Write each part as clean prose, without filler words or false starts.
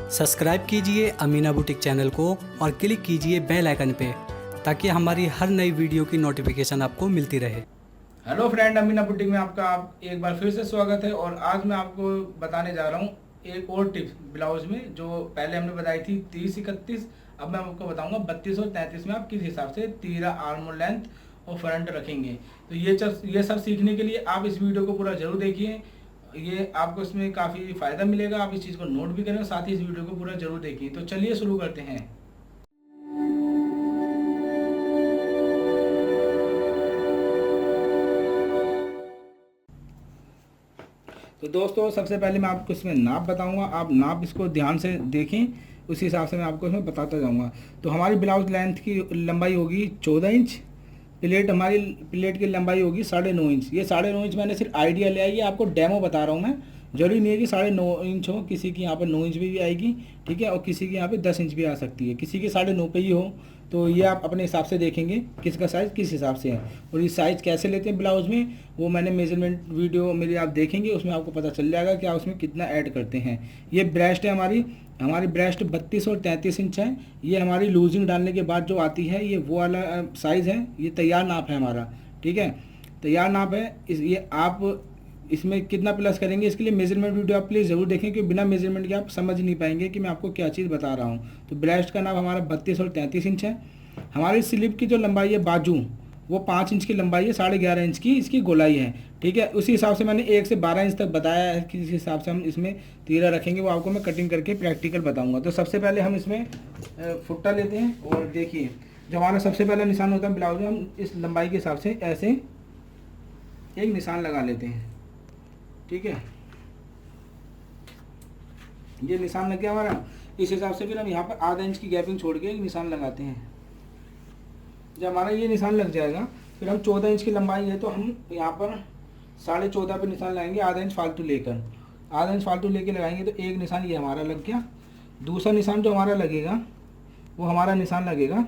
Subscribe कीजिए Amina boutique channel को और क्लिक कीजिए बेल आइकन पे ताकि हमारी हर नई वीडियो की नोटिफिकेशन आपको मिलती रहे। हेलो फ्रेंड, अमीना बुटीक में आपका एक बार फिर से स्वागत है। और आज मैं आपको बताने जा रहा हूँ एक और टिप्स ब्लाउज में, जो पहले हमने बताई थी 30-31, अब मैं आपको बताऊंगा 32 और 33 में आप किस हिसाब से तीरा, आर्म होल लेंथ और फ्रंट रखेंगे। तो ये सब सीखने के लिए आप इस वीडियो को पूरा जरूर देखिए। ये आपको इसमें काफ़ी फ़ायदा मिलेगा, आप इस चीज़ को नोट भी करें और साथ ही इस वीडियो को पूरा जरूर देखिए। तो चलिए शुरू करते हैं। तो दोस्तों, सबसे पहले मैं आपको इसमें नाप बताऊंगा, आप नाप इसको ध्यान से देखें, उसी हिसाब से मैं आपको इसमें बताता जाऊंगा। तो हमारी ब्लाउज लेंथ की लंबाई होगी 14 इंच, हमारी प्लेट की लंबाई होगी 9.5 इंच। ये 9.5 इंच मैंने सिर्फ आइडिया लिया है, ये आपको डेमो बता रहा हूँ मैं। जरूरी नहीं है कि 9.5 इंच हो, किसी की यहाँ पर 9 इंच भी आएगी, ठीक है, और किसी की यहाँ पे 10 इंच भी आ सकती है, किसी की 9.5 पे ही हो। तो ये आप अपने हिसाब से देखेंगे किसका साइज़ किस हिसाब से है, और ये साइज़ कैसे लेते हैं ब्लाउज में, वो मैंने मेजरमेंट वीडियो मेरी आप देखेंगे, उसमें आपको पता चल जाएगा कि आप उसमें कितना ऐड करते हैं। ये ब्रेस्ट है हमारी ब्रेस्ट 32 और 33 इंच है। ये हमारी लूजिंग डालने के बाद जो आती है, ये वो वाला साइज़ है, ये तैयार नाप है हमारा, ठीक है, तैयार नाप है। ये आप इसमें कितना प्लस करेंगे, इसके लिए मेजरमेंट वीडियो आप प्लीज़ ज़रूर देखें, क्योंकि बिना मेजरमेंट के आप समझ नहीं पाएंगे कि मैं आपको क्या चीज़ बता रहा हूँ। तो ब्रेस्ट का नाप हमारा 32 और 33 इंच है। हमारी स्लीव की जो लंबाई है बाजू, वो 5 इंच की लंबाई है, 11.5 इंच की इसकी गोलाई है, ठीक है। उसी हिसाब से मैंने 1 से 12 इंच तक बताया है कि इस हिसाब से हम इसमें तीरा रखेंगे, वो आपको मैं कटिंग करके प्रैक्टिकल बताऊंगा। तो सबसे पहले हम इसमें फुट्टा लेते हैं, और देखिए जो हमारा सबसे पहला निशान होता है ब्लाउज में, हम इस लंबाई के हिसाब से ऐसे एक निशान लगा लेते हैं, ठीक है। ये निशान लग गया हमारा। इस हिसाब से फिर हम यहाँ पर आधा इंच की गैपिंग छोड़ के एक निशान लगाते हैं। जब हमारा ये निशान लग जाएगा, फिर हम 14 इंच की लंबाई है तो हम यहाँ पर 14.5 पे निशान लगाएंगे, आधा इंच फालतू लेकर, आधा इंच फालतू लेके लगाएंगे। तो एक निशान ये हमारा लग गया। दूसरा निशान जो हमारा लगेगा, वो हमारा निशान लगेगा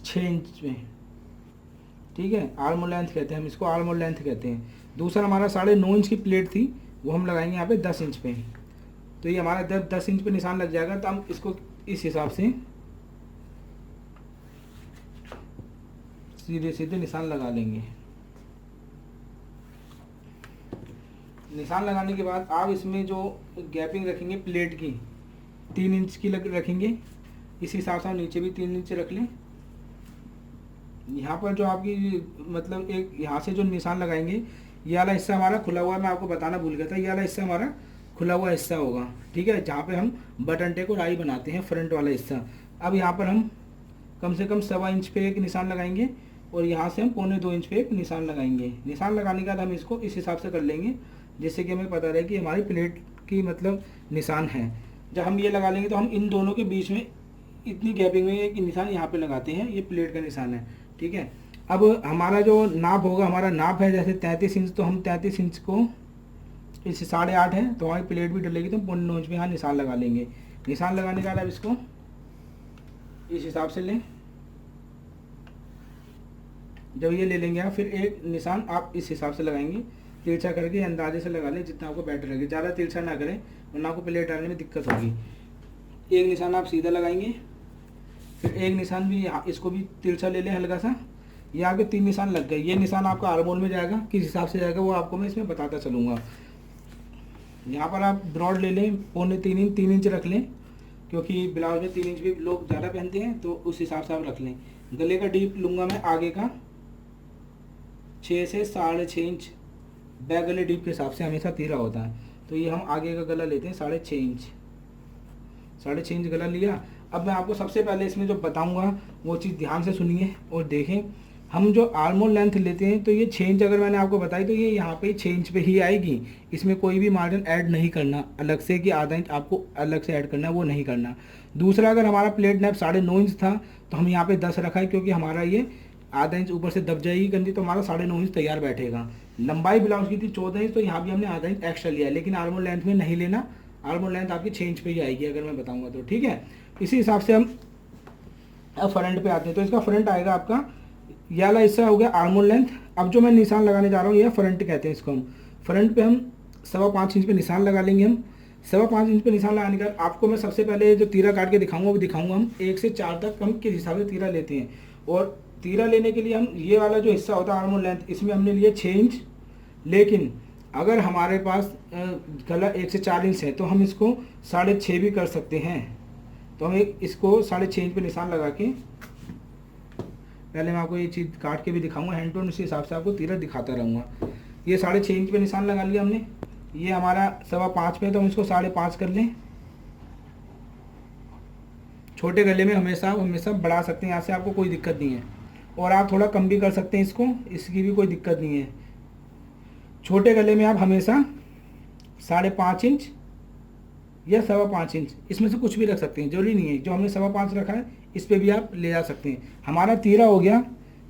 6 इंच में, ठीक है। आर्म होल लेंथ कहते हैं हम इसको, आर्म होल लेंथ कहते हैं। दूसरा हमारा 9.5 इंच की प्लेट थी, वो हम लगाएंगे यहाँ पे 10 इंच पे। तो ये हमारा जब 10 इंच पे निशान लग जाएगा, तो हम इसको इस हिसाब से सीधे सीधे निशान लगा लेंगे। निशान लगाने के बाद आप इसमें जो गैपिंग रखेंगे प्लेट की 3 इंच की रखेंगे। इस हिसाब से हम नीचे भी 3 इंच रख लें। यहाँ पर जो आपकी मतलब एक यहाँ से जो निशान लगाएंगे, ये वाला हिस्सा हमारा खुला हुआ है, मैं आपको बताना भूल गया था, ये वाला हिस्सा हमारा खुला हुआ हिस्सा होगा, ठीक है, जहाँ पे हम बटन टेक और आई बनाते हैं, फ्रंट वाला हिस्सा। अब यहाँ पर हम कम से कम 1.25 इंच पे एक निशान लगाएंगे, और यहाँ से हम 1.25 इंच पे एक निशान लगाएंगे। निशान लगाने के बाद हम इसको इस हिसाब से कर लेंगे, जिससे कि हमें पता रहे कि हमारी प्लेट की मतलब निशान है। जब हम ये लगा लेंगे, तो हम इन दोनों के बीच में इतनी गैपिंग में एक निशान यहाँ पे लगाते हैं, ये प्लेट का निशान है, ठीक है। अब हमारा जो नाप होगा, हमारा नाप है जैसे 33 इंच, तो हम 33 इंच को इस 8.5 है, तो हमारी प्लेट भी डलेगी, तो 1.9 इंच में यहाँ निशान लगा लेंगे। निशान लगाने के बाद अब इसको इस हिसाब से लें। जब ये ले लेंगे आप, फिर एक निशान आप इस हिसाब से लगाएंगे, तिरछा करके अंदाजे से लगा लें जितना आपको बेटर लगे, ज़्यादा तिरछा ना करें वरना आपको प्लेट डालने में दिक्कत होगी। एक निशान आप सीधा लगाएंगे, फिर एक निशान भी यहाँ इसको भी तिरछा ले लें हल्का सा। ये आपके 3 निशान लग गए। ये निशान आपका आर्म होल में जाएगा, किस हिसाब से जाएगा वो आपको मैं इसमें बताता चलूँगा। यहाँ पर आप ब्रॉड ले लें, 3 इंच रख लें, क्योंकि ब्लाउज में 3 इंच भी लोग ज़्यादा पहनते हैं, तो उस हिसाब से आप रख लें। गले का डीप लूँगा मैं आगे का 6 से 6.5 इंच, बैक गले डीप के हिसाब से हमेशा तीरा होता है, तो ये हम आगे का गला लेते हैं 6.5 इंच। 6.5 इंच गला लिया। अब मैं आपको सबसे पहले इसमें जो बताऊंगा वो चीज़ ध्यान से सुनिए और देखें। हम जो आर्म होल लेंथ लेते हैं, तो ये 6 इंच अगर मैंने आपको बताई, तो ये यहाँ पे 6 इंच पे ही आएगी। इसमें कोई भी मार्जिन ऐड नहीं करना अलग से कि आधा इंच आपको अलग से ऐड करना है, वो नहीं करना। दूसरा, अगर हमारा प्लेट नैप 9.5 इंच था, तो हम यहाँ पे 10 रखा है, क्योंकि हमारा ये आधा इंच ऊपर से दब जाएगी गंदी, तो हमारा 9.5 इंच तैयार बैठेगा। लंबाई ब्लाउज की थी 14 इंच, तो यहाँ भी हमने आधा इंच एक्स्ट्रा लिया है, लेकिन आर्म होल लेंथ में नहीं लेना। आर्म होल लेंथ आपकी 6 इंच पे ही आएगी अगर मैं बताऊंगा तो, ठीक है। इसी हिसाब से हम अब फ्रंट पे आते हैं। तो इसका फ्रंट आएगा आपका, ये वाला हिस्सा हो गया आर्म होल लेंथ। अब जो मैं निशान लगाने जा रहा हूँ, ये फ्रंट कहते हैं इसको हम। फ्रंट पे हम 5.25 इंच पे निशान लगा लेंगे हम। 5.25 इंच पे निशान लगाने के बाद आपको मैं सबसे पहले जो तीरा काट के दिखाऊंगा वो दिखाऊंगा हम 1 से 4 तक हम किस हिसाब से तीरा लेते हैं। और तीरा लेने के लिए हम ये वाला जो हिस्सा होता है आर्म होल लेंथ, इसमें हमने लिए 6 इंच। लेकिन अगर हमारे पास गला 1 से 4 इंच है तो हम इसको 6.5 भी कर सकते हैं। तो हम इसको 6.5 इंच पे निशान लगा के, पहले मैं आपको ये चीज़ काट के भी दिखाऊंगा हैंड टू, उसी हिसाब से आपको तीरा दिखाता रहूँगा। ये 6.5 इंच पे निशान लगा लिया हमने। ये हमारा 5.25 पे, तो हम इसको 5.5 कर लें। छोटे गले में हमेशा बढ़ा सकते हैं, यहाँ से आपको कोई दिक्कत नहीं है। और आप थोड़ा कम भी कर सकते हैं इसको, इसकी भी कोई दिक्कत नहीं है। छोटे गले में आप हमेशा 5.5 इंच या 5.25 इंच इसमें से कुछ भी रख सकते हैं, जरूरी नहीं है जो हमने 5.25 रखा है इस पे भी आप ले जा सकते हैं। हमारा तीरा हो गया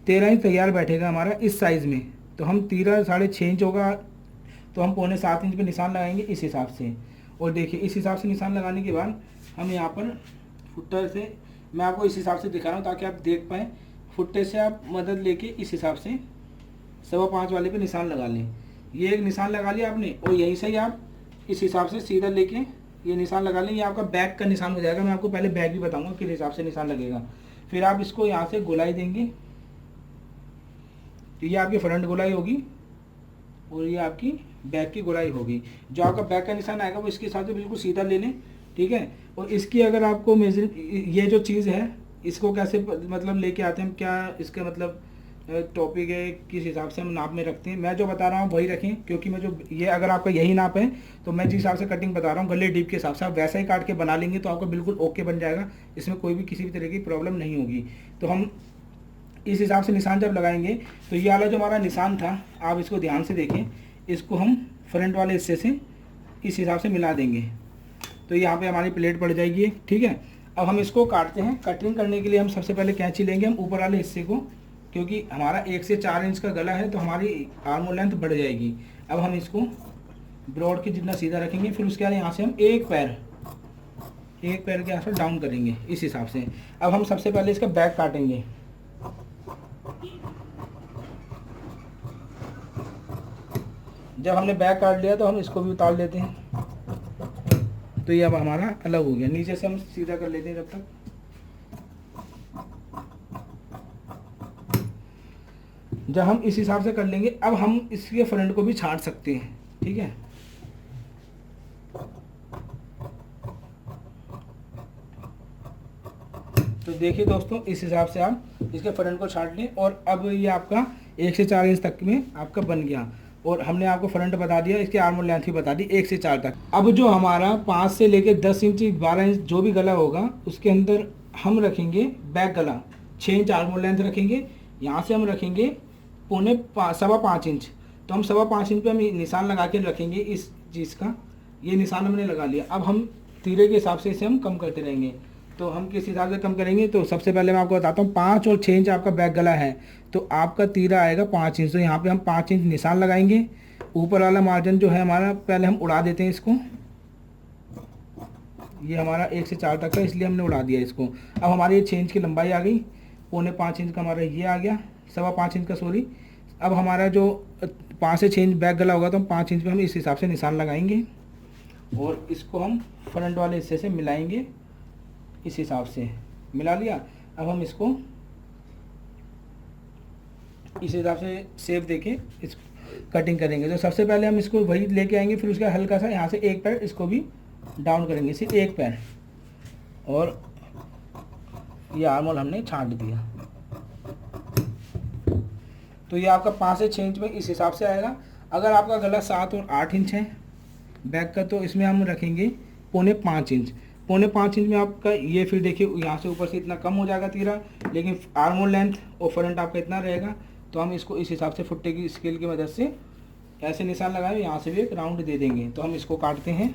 13 इंच तैयार बैठेगा हमारा इस साइज़ में। तो हम तीरा 6.5 इंच होगा, तो हम 6.25 इंच पे निशान लगाएंगे इस हिसाब से। और देखिए इस हिसाब से निशान लगाने के बाद हम यहाँ पर फुटर से, मैं आपको इस हिसाब से दिखा रहा हूँ ताकि आप देख पाएँ। फुट्टे से आप मदद लेके इस हिसाब से 5.25 वाले पे निशान लगा लें। ये एक निशान लगा लिया आपने, और यहीं से ही आप इस हिसाब से सीधा लेके ये निशान लगा लें। ये आपका बैक का निशान हो जाएगा। मैं आपको पहले बैक भी बताऊंगा किस हिसाब से निशान लगेगा। फिर आप इसको यहाँ से गोलाई देंगे, तो ये आपकी फ्रंट गोलाई होगी और ये आपकी बैक की गोलाई होगी। जो आपका बैक का निशान आएगा वो इसके हिसाब से बिल्कुल सीधा ले लें, ठीक है। और इसकी अगर आपको मेजर, ये जो चीज़ है इसको कैसे मतलब लेके आते हैं, क्या इसका मतलब टॉपिक है, किस हिसाब से हम नाप में रखते हैं, मैं जो बता रहा हूँ वही रखें। क्योंकि मैं जो ये अगर आपका यही नाप है तो मैं जिस हिसाब से कटिंग बता रहा हूँ गले डीप के हिसाब से आप वैसा ही काट के बना लेंगे तो आपका बिल्कुल ओके बन जाएगा। इसमें कोई भी किसी भी तरह की प्रॉब्लम नहीं होगी। तो हम इस हिसाब से निशान जब लगाएंगे तो ये वाला जो हमारा निशान था, आप इसको ध्यान से देखें, इसको हम फ्रंट वाले हिस्से से इस हिसाब से मिला देंगे। तो यहाँ पे हमारी प्लेट पड़ जाएगी, ठीक है। अब हम इसको काटते हैं। कटिंग करने के लिए हम सबसे पहले कैंची लेंगे हम ऊपर वाले हिस्से को, क्योंकि हमारा 1 से 4 इंच का गला है तो हमारी आर्म होल लेंथ बढ़ जाएगी। अब हम इसको ब्रॉड के जितना सीधा रखेंगे, फिर उसके बाद यहाँ से हम एक पैर के आसपास डाउन करेंगे इस हिसाब से। अब हम सबसे पहले इसका बैक काटेंगे। जब हमने बैक काट लिया तो हम इसको भी उतार लेते हैं। तो ये अब हमारा अलग हो गया। नीचे से हम सीधा कर लेते हैं जब तक। जब हम इस हिसाब से कर लेंगे, अब हम इसके फ्रंट को भी छांट सकते हैं, ठीक है। तो देखिए दोस्तों, इस हिसाब से आप इसके फ्रंट को छांट लें। और अब ये आपका 1 से 4 इंच तक में आपका बन गया। और हमने आपको फ्रंट बता दिया, इसके आर्म होल लेंथ भी बता दी 1 से 4 तक। अब जो हमारा 5 से लेके 10 इंच 12 इंच जो भी गला होगा उसके अंदर हम रखेंगे बैक गला। 6 इंच आर्म होल लेंथ रखेंगे। यहाँ से हम रखेंगे 5.25 इंच। तो हम 5.25 इंच पे हम निशान लगा के रखेंगे इस चीज़ का। ये निशान हमने लगा लिया। अब हम तीरे के हिसाब से इसे हम कम करते रहेंगे। तो हम किस हिसाब से कम करेंगे, तो सबसे पहले मैं आपको बताता हूँ। 5 और 6 इंच आपका बैक गला है तो आपका तीरा आएगा 5 इंच। तो यहाँ पे हम 5 इंच निशान लगाएंगे। ऊपर वाला मार्जिन जो है हमारा पहले हम उड़ा देते हैं इसको। ये हमारा 1 से 4 तक है इसलिए हमने उड़ा दिया इसको। अब हमारी ये 6 इंच की लंबाई आ गई। 5.25 इंच का हमारा ये आ गया, 5.25 इंच का सॉरी। अब हमारा जो 5 से 6 इंच बैक गला होगा तो हम 5 इंच पे हम इस हिसाब से निशान लगाएंगे और इसको हम फ्रंट वाले हिस्से से मिलाएंगे। इस हिसाब से मिला लिया। अब हम इसको इस हिसाब से शेप देके इस कटिंग करेंगे। तो सबसे पहले हम इसको वही लेके आएंगे, फिर उसका हल्का सा यहाँ से एक पैर इसको भी डाउन करेंगे, सिर्फ एक पैर। और ये आर्म होल हमने छांट दिया। तो ये आपका 5 से 6 इंच में इस हिसाब से आएगा। अगर आपका गला 7 और 8 इंच है बैक का तो इसमें हम रखेंगे 5.25 इंच। 5.25 इंच में आपका ये, फिर देखिए यहाँ से ऊपर से इतना कम हो जाएगा तीरा, लेकिन आर्म होल लेंथ और फ्रंट आपका इतना रहेगा। तो हम इसको इस हिसाब से फुट्टे की स्केल की मदद से ऐसे निशान लगाए, यहाँ से भी एक राउंड दे देंगे। तो हम इसको काटते हैं।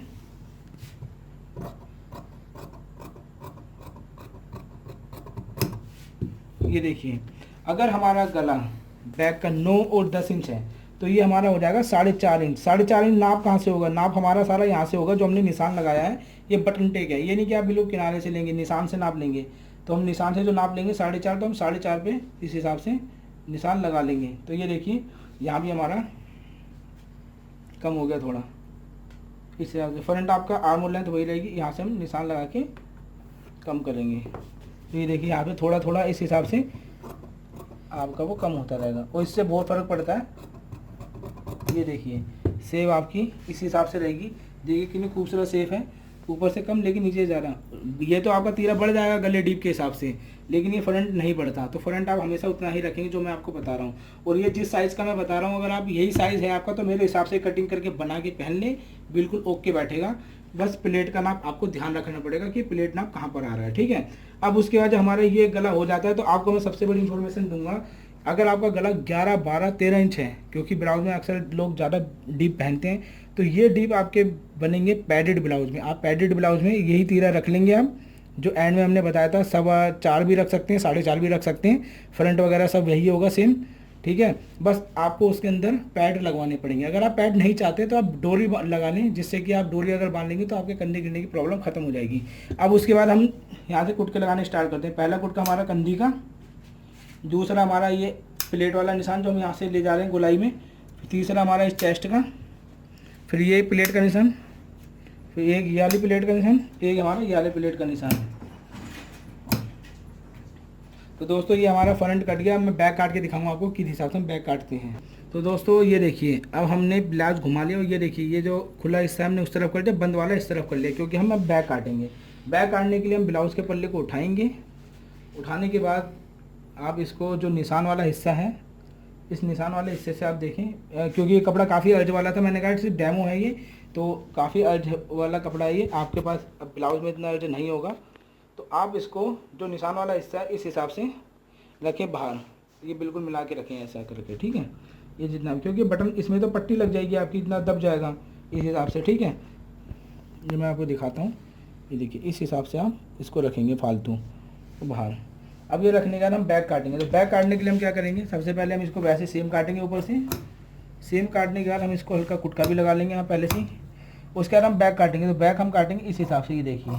ये देखिए, अगर हमारा गला बैक का 9 और 10 इंच है तो ये हमारा हो जाएगा 4.5 इंच। 4.5 इंच नाप कहाँ से होगा, नाप हमारा सारा यहाँ से होगा जो हमने निशान लगाया है। ये बटन टेक है, ये नहीं कि आप बिल्कुल किनारे से लेंगे, निशान से नाप लेंगे। तो हम निशान से जो नाप लेंगे 4.5, तो हम 4.5 पे इस हिसाब से निशान लगा लेंगे। तो ये देखिए यहाँ भी हमारा कम हो गया थोड़ा, इस हिसाब से। फ्रंट आपका आर्म लेंथ वही रहेगी, यहाँ से हम निशान लगा के कम करेंगे। तो ये देखिए यहाँ पे थोड़ा थोड़ा इस हिसाब से आपका वो कम होता रहेगा और इससे बहुत फ़र्क पड़ता है। ये देखिए सेव आपकी इस हिसाब से रहेगी। देखिए कितनी खूबसूरत सेव है, ऊपर से कम लेकिन नीचे जा रहा। ये तो आपका तीरा बढ़ जाएगा गले डीप के हिसाब से, लेकिन ये फ्रंट नहीं बढ़ता। तो फ्रंट आप हमेशा उतना ही रखेंगे जो मैं आपको बता रहा हूँ। और ये जिस साइज़ का मैं बता रहा हूँ, अगर आप यही साइज़ है आपका तो मेरे हिसाब से कटिंग करके बना के पहन ले, बिल्कुल ओके बैठेगा। बस प्लेट का नाप आपको ध्यान रखना पड़ेगा कि प्लेट नाप कहाँ पर आ रहा है, ठीक है। अब उसके बाद हमारा ये गला हो जाता है तो आपको मैं सबसे बड़ी इन्फॉर्मेशन दूंगा। अगर आपका गला 11, 12, 13 इंच है, क्योंकि ब्लाउज में अक्सर लोग ज़्यादा डीप पहनते हैं, तो ये डीप आपके बनेंगे पैडेड ब्लाउज में। आप पैडेड ब्लाउज में यही तीरा रख लेंगे आप, जो एंड में हमने बताया था 4.25 भी रख सकते हैं, 4.5 भी रख सकते हैं। फ्रंट वगैरह सब यही होगा सेम, ठीक है। बस आपको उसके अंदर पैड लगवाने पड़ेंगे। अगर आप पैड नहीं चाहते तो आप डोरी लगा लें, जिससे कि आप डोरी अगर बांध लेंगे तो आपके कंधे गिरने की प्रॉब्लम खत्म हो जाएगी। अब उसके बाद हम यहाँ से कुटके लगाने स्टार्ट करते हैं। पहला कुटका हमारा कंधी का, दूसरा हमारा ये प्लेट वाला निशान जो हम यहाँ से ले जा रहे हैं गोलाई में, तीसरा हमारा इस चेस्ट का, फिर ये प्लेट का निशान, फिर एक ये वाली प्लेट का निशान, एक हमारा ये वाले प्लेट का निशान। तो दोस्तों ये हमारा फ्रंट कट गया। मैं बैक काट के दिखाऊंगा आपको किस हिसाब से हम बैक काटते हैं। तो दोस्तों ये देखिए अब हमने ब्लाउज घुमा लिया और ये देखिए ये जो खुला हिस्सा हमने उस तरफ कर दिया, बंद वाला इस तरफ कर लिया, क्योंकि हम अब बैक काटेंगे। बैक काटने के लिए हम ब्लाउज के पल्ले को उठाएंगे। उठाने के बाद आप इसको जो निशान वाला हिस्सा है, इस निशान वाले हिस्से से आप देखें, क्योंकि ये कपड़ा काफ़ी अर्ज वाला था, मैंने कहा सिर्फ डेमो है ये, तो काफ़ी अर्ज वाला कपड़ा है ये। आपके पास अब ब्लाउज में इतना अर्ज नहीं होगा, तो आप इसको जो निशान वाला हिस्सा है इस हिसाब से रखें बाहर। ये बिल्कुल मिला के रखें ऐसा करके, ठीक है। ये जितना, क्योंकि बटन इसमें तो पट्टी लग जाएगी आपकी, इतना दब जाएगा इस हिसाब से, ठीक है। ये मैं आपको दिखाता हूँ। ये देखिए इस हिसाब से आप इसको रखेंगे फालतू बाहर। अब ये रखने के बाद हम बैक काटेंगे। तो बैक काटने के लिए हम क्या करेंगे, सबसे पहले हम इसको वैसे सेम काटेंगे ऊपर से। सेम काटने के बाद हम इसको हल्का कुटका भी लगा लेंगे यहाँ पहले से। उसके बाद हम बैक काटेंगे। तो बैक हम काटेंगे इस हिसाब से, ये देखिए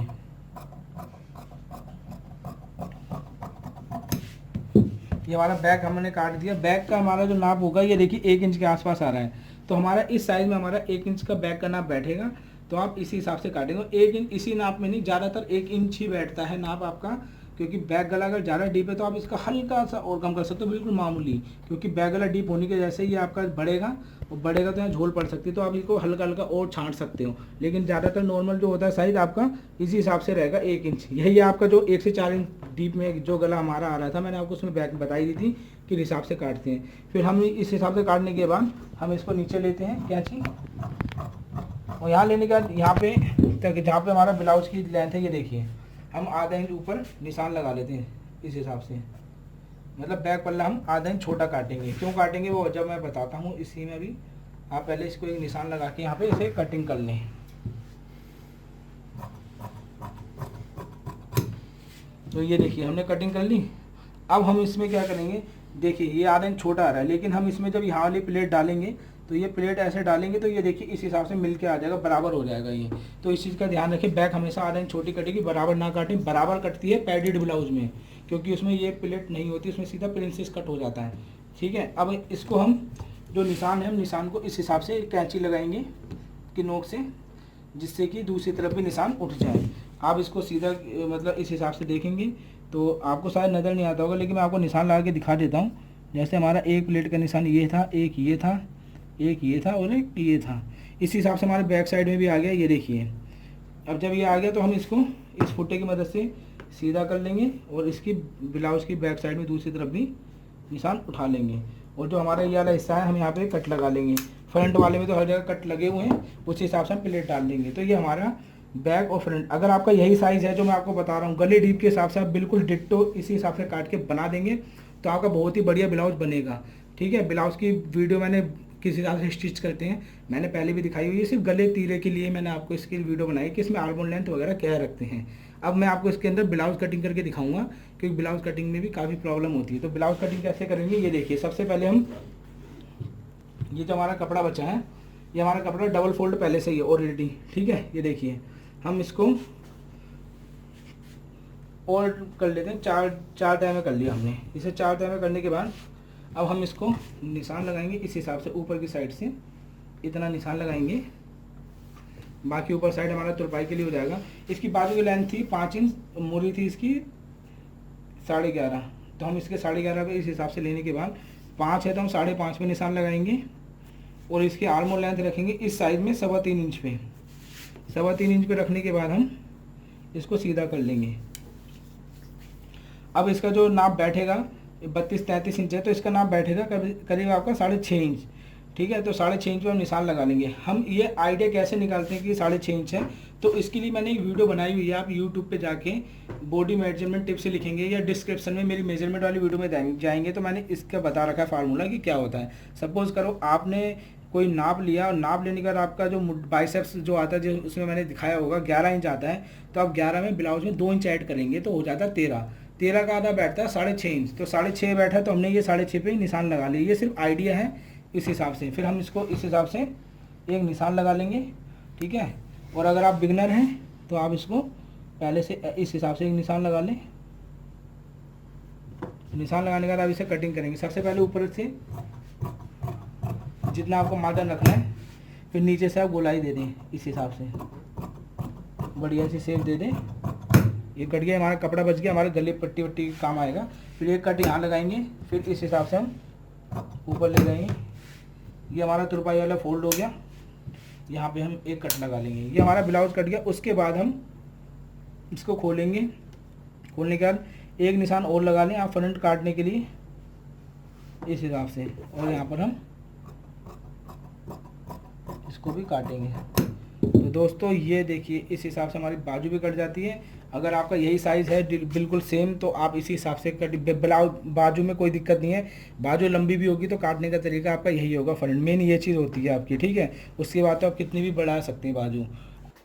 ये हमारा बैक हमने काट दिया। बैक का हमारा जो नाप होगा ये देखिए 1 इंच के आसपास आ रहा है। तो हमारा इस साइज़ में हमारा 1 इंच का बैक का नाप बैठेगा। तो आप इसी हिसाब से काटेंगे। 1 इंच इसी नाप में नहीं, ज़्यादातर 1 इंच ही बैठता है नाप आपका, क्योंकि बैक गला अगर ज़्यादा डीप है तो आप इसका हल्का सा और कम कर सकते हो, बिल्कुल मामूली, क्योंकि बैक गला डीप होने के जैसे ही आपका बढ़ेगा और बढ़ेगा तो यहाँ झोल पड़ सकती है, तो आप इसको हल्का हल्का और छांट सकते हो। लेकिन ज़्यादातर नॉर्मल जो होता है साइज़ आपका इसी हिसाब से रहेगा 1 इंच। यही आपका जो 1 से 4 इंच डीप में जो गला हमारा आ रहा था, मैंने आपको उसमें बैक बताई दी थी कि हिसाब से काटते हैं। फिर हम इस हिसाब से काटने के बाद हम इसको नीचे लेते हैं कैंची, और यहाँ लेने के बाद यहाँ पे तक जहाँ पे हमारा ब्लाउज की लेंथ है, ये देखिए हम आधा इंच ऊपर निशान लगा लेते हैं इस हिसाब से। मतलब बैक पल्ला हम आधा इंच छोटा काटेंगे। क्यों काटेंगे वो जब मैं बताता हूँ इसी में भी। आप पहले इसको एक निशान लगा के यहाँ पे इसे कटिंग कर लें। तो ये देखिए हमने कटिंग कर ली। अब हम इसमें क्या करेंगे, देखिए ये आधा इंच छोटा आ रहा है, लेकिन हम इसमें जब यहाँ वाली प्लेट डालेंगे तो ये प्लेट ऐसे डालेंगे तो ये देखिए इस हिसाब से मिल के आ जाएगा, बराबर हो जाएगा ये। तो इस चीज़ का ध्यान रखें, बैक हमेशा आधा इंच छोटी कटेगी, बराबर ना काटें। बराबर कटती है पैडेड ब्लाउज में, क्योंकि उसमें ये प्लेट नहीं होती, उसमें सीधा प्रिंसेस कट हो जाता है, ठीक है। अब इसको हम जो निशान है, हम निशान को इस हिसाब से कैंची लगाएंगे कि नोक से, जिससे कि दूसरी तरफ भी निशान उठ जाए। आप इसको सीधा मतलब इस हिसाब से देखेंगे तो आपको शायद नज़र नहीं आता होगा, लेकिन मैं आपको निशान लगा के दिखा देता हूँ। जैसे हमारा एक प्लेट का निशान ये था, एक ये था, एक ये था और एक ये था। इस हिसाब से हमारे बैक साइड में भी आ गया, ये देखिए। अब जब ये आ गया तो हम इसको इस फुट्टे की मदद से सीधा कर लेंगे और इसकी ब्लाउज की बैक साइड में दूसरी तरफ भी निशान उठा लेंगे। और जो हमारा ये वाला हिस्सा है हम यहाँ पे कट लगा लेंगे। फ्रंट वाले में तो हर जगह कट लगे हुए हैं, उस हिसाब से हम प्लेट डाल देंगे। तो ये हमारा बैक और फ्रंट, अगर आपका यही साइज़ है जो मैं आपको बता रहा हूँ, गले डीप के हिसाब से आप बिल्कुल डिट्टो इसी हिसाब से काट के बना देंगे तो आपका बहुत ही बढ़िया ब्लाउज बनेगा, ठीक है। ब्लाउज की वीडियो मैंने किस हिसाब से स्टिच करते हैं मैंने पहले भी दिखाई हुई है। सिर्फ गले तीरे के लिए मैंने आपको इसकी वीडियो बनाई कि इसमें आर्म लेंथ वगैरह क्या रखते हैं। अब मैं आपको इसके अंदर ब्लाउज कटिंग करके दिखाऊंगा, क्योंकि ब्लाउज कटिंग में भी काफ़ी प्रॉब्लम होती है। तो ब्लाउज कटिंग कैसे करेंगे, ये देखिए। सबसे पहले हम ये जो हमारा कपड़ा बचा है, ये हमारा कपड़ा डबल फोल्ड पहले से ही है ऑलरेडी, ठीक है। ये देखिए हम इसको और कर लेते हैं, चार तय में कर लिया हमने। इसे 4 तय में करने के बाद अब हम इसको निशान लगाएंगे इस हिसाब से, ऊपर की साइड से इतना निशान लगाएंगे। बाकी ऊपर साइड हमारा तुरपाई के लिए हो जाएगा। इसकी बाजू की लेंथ थी 5 इंच, मोरी थी इसकी 11.5, तो हम इसके 11.5 पे इस हिसाब से लेने के बाद 5 है तो हम 5.5 पे निशान लगाएंगे और इसकी आर्मोल लेंथ रखेंगे इस साइड में 3.25 इंच पे। 3.25 इंच पे रखने के बाद हम इसको सीधा कर लेंगे। अब इसका जो नाप बैठेगा 32-33 इंच है, तो इसका नाप बैठेगा करीब आपका 6.5 इंच। ठीक है, तो 6.5 इंच पे हम निशान लगा लेंगे। हम ये आइडिया कैसे निकालते हैं कि 6.5 इंच है, तो इसके लिए मैंने एक वीडियो बनाई हुई है, आप यूट्यूब पे जाके बॉडी मेजरमेंट टिप से लिखेंगे या डिस्क्रिप्शन में मेरी मेजरमेंट वाली वीडियो में जाएंगे तो मैंने इसका बता रखा है फार्मूला कि क्या होता है। सपोज करो आपने कोई नाप लिया और नाप लेने के बाद आपका जो बाइसेप्स जो आता है, जो उसमें मैंने दिखाया होगा 11 इंच आता है, तो आप 11 में ब्लाउज में 2 इंच ऐड करेंगे तो हो जाता है 13 का आधा बैठता है 6.5 इंच, तो 6.5 बैठा तो हमने ये 6.5 पे निशान लगा लिया। ये सिर्फ आइडिया है इस हिसाब से। फिर हम इसको इस हिसाब से एक निशान लगा लेंगे। ठीक है, और अगर आप बिगनर हैं तो आप इसको पहले से इस हिसाब से एक निशान लगा लें। निशान लगाने के बाद आप इसे कटिंग करेंगे। सबसे पहले ऊपर से जितना आपको मार्जिन रखना है, फिर नीचे से आप गोलाई दे दें इस हिसाब से, बढ़िया सी शेप दे दें। ये कट गया, हमारा कपड़ा बच गया, हमारे गले पट्टी वट्टी काम आएगा। फिर एक कट यहाँ लगाएंगे, फिर इस हिसाब से हम ऊपर ले जाएंगे। ये हमारा तुरपाई वाला फोल्ड हो गया, यहाँ पे हम एक कट लगा लेंगे। ये हमारा ब्लाउज कट गया। उसके बाद हम इसको खोलेंगे। खोलने के बाद एक निशान और लगा लें आप फ्रंट काटने के लिए इस हिसाब से, और यहाँ पर हम इसको भी काटेंगे। तो दोस्तों ये देखिए इस हिसाब से हमारी बाजू भी कट जाती है। अगर आपका यही साइज़ है बिल्कुल सेम, तो आप इसी हिसाब से कट ब्लाउज बाजू में कोई दिक्कत नहीं है। बाजू लंबी भी होगी तो काटने का तरीका आपका यही होगा। फ्रंट मेन ये चीज़ होती है आपकी। ठीक है, उसके बाद तो आप कितनी भी बढ़ा सकते हैं बाजू।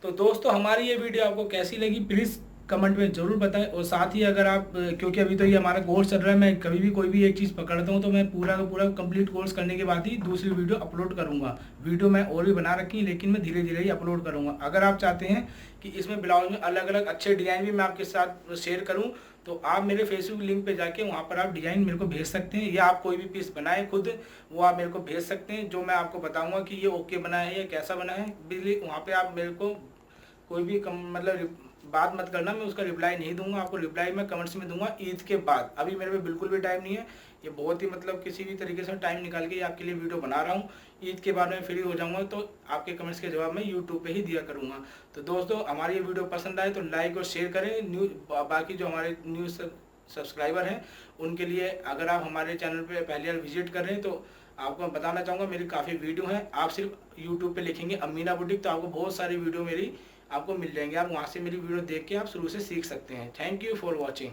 तो दोस्तों हमारी ये वीडियो आपको कैसी लगी प्लीज़ कमेंट में ज़रूर बताएं। और साथ ही अगर आप, क्योंकि अभी तो ये हमारा कोर्स चल रहा है, मैं कभी भी कोई भी एक चीज़ पकड़ता हूँ तो मैं पूरा का पूरा कंप्लीट कोर्स करने के बाद ही दूसरी वीडियो अपलोड करूँगा। वीडियो मैं और भी बना रखी है, लेकिन मैं धीरे धीरे ही अपलोड करूँगा। अगर आप चाहते हैं कि इसमें ब्लाउज में अलग अलग अच्छे डिज़ाइन भी मैं आपके साथ शेयर करूँ, तो आप मेरे फेसबुक लिंक पे जाके वहाँ पर आप डिज़ाइन मेरे को भेज सकते हैं, या आप कोई भी पीस बनाए खुद, वो आप मेरे को भेज सकते हैं। जो मैं आपको बताऊँगा कि ये ओके बना है या कैसा बना है, बिजली वहाँ पर आप मेरे को कोई भी मतलब बात मत करना, मैं उसका रिप्लाई नहीं दूंगा। आपको रिप्लाई मैं कमेंट्स में दूंगा ईद के बाद। अभी मेरे पे बिल्कुल भी टाइम नहीं है। ये बहुत ही मतलब किसी भी तरीके से टाइम निकाल के आपके लिए वीडियो बना रहा हूँ। ईद के बाद में फ्री हो जाऊंगा तो आपके कमेंट्स के जवाब मैं यूट्यूब पे ही दिया करूँगा। तो दोस्तों हमारी ये वीडियो पसंद आए तो लाइक और शेयर करें। बाकी जो हमारे न्यू सब्सक्राइबर हैं उनके लिए, अगर आप हमारे चैनल पर पहली बार विजिट कर रहे हैं तो आपको मैं बताना चाहूँगा मेरी काफ़ी वीडियो हैं। आप सिर्फ यूट्यूब पे लिखेंगे अमीना बुटीक तो आपको बहुत सारी वीडियो मेरी आपको मिल जाएंगे। आप वहाँ से मेरी वीडियो देख के आप शुरू से सीख सकते हैं। Thank you for watching.